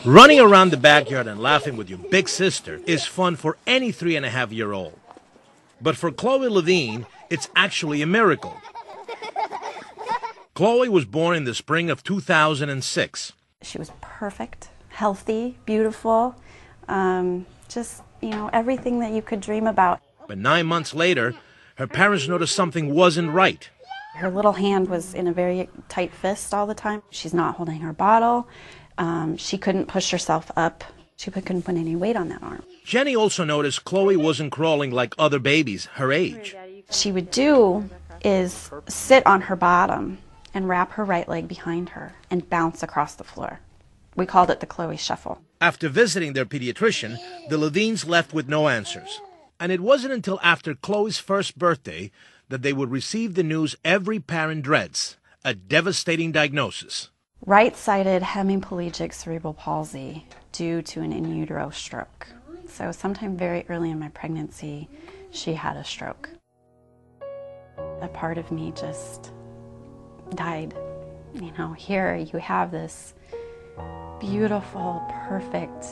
Running around the backyard and laughing with your big sister is fun for any 3.5-year-old. But for Chloe Levine, it's actually a miracle. Chloe was born in the spring of 2006. She was perfect, healthy, beautiful, everything that you could dream about. But 9 months later, her parents noticed something wasn't right. Her little hand was in a very tight fist all the time. She's not holding her bottle. She couldn't push herself up. She couldn't put any weight on that arm. Jenny also noticed Chloe wasn't crawling like other babies her age. She would do is sit on her bottom and wrap her right leg behind her and bounce across the floor. We called it the Chloe Shuffle. After visiting their pediatrician, the Levines left with no answers. And it wasn't until after Chloe's first birthday that they would receive the news every parent dreads, a devastating diagnosis. Right-sided hemiplegic cerebral palsy due to an in utero stroke. So sometime very early in my pregnancy, she had a stroke. A part of me just died. You know, here you have this beautiful, perfect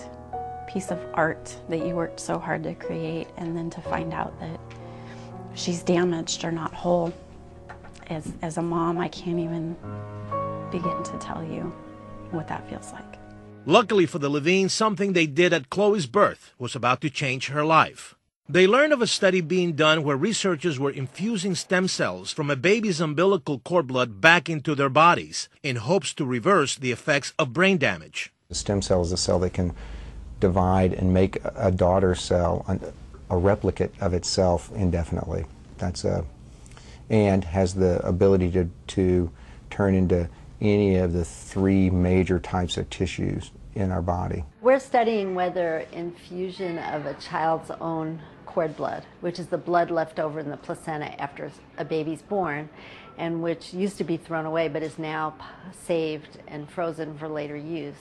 piece of art that you worked so hard to create, and then to find out that she's damaged or not whole. As a mom, I can't even begin to tell you what that feels like. Luckily for the Levines, something they did at Chloe's birth was about to change her life. They learned of a study being done where researchers were infusing stem cells from a baby's umbilical cord blood back into their bodies in hopes to reverse the effects of brain damage. The stem cell is a cell that can divide and make a daughter cell, a replicate of itself indefinitely. And has the ability to turn into any of the 3 major types of tissues in our body. We're studying whether infusion of a child's own cord blood, which is the blood left over in the placenta after a baby's born, and which used to be thrown away but is now saved and frozen for later use,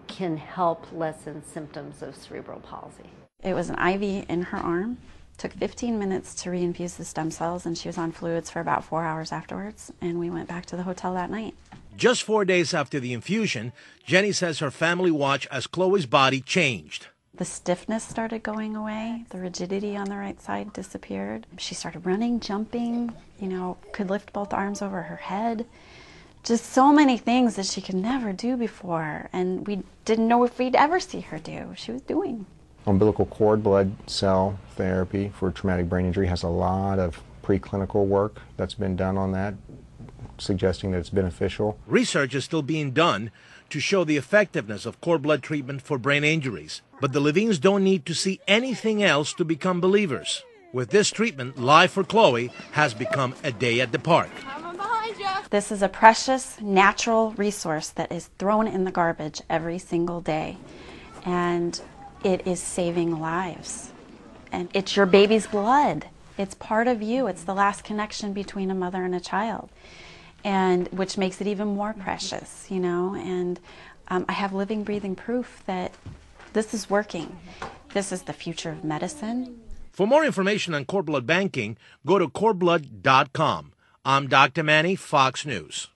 can help lessen symptoms of cerebral palsy. It was an IV in her arm. Took 15 minutes to reinfuse the stem cells, and she was on fluids for about 4 hours afterwards, and we went back to the hotel that night. Just 4 days after the infusion, Jenny says her family watched as Chloe's body changed. The stiffness started going away. The rigidity on the right side disappeared. She started running, jumping, could lift both arms over her head. Just so many things that she could never do before, and we didn't know if we'd ever see her do. She was doing. Umbilical cord blood cell therapy for traumatic brain injury has a lot of preclinical work that's been done on that, suggesting that it's beneficial. Research is still being done to show the effectiveness of cord blood treatment for brain injuries. But the Levines don't need to see anything else to become believers. With this treatment, life for Chloe has become a day at the park. This is a precious, natural resource that is thrown in the garbage every single day. And it is saving lives. And it's your baby's blood. It's part of you. It's the last connection between a mother and a child, and which makes it even more precious, And I have living, breathing proof that this is working. This is the future of medicine. For more information on cord blood banking, go to cordblood.com. I'm Dr. Manny, Fox News.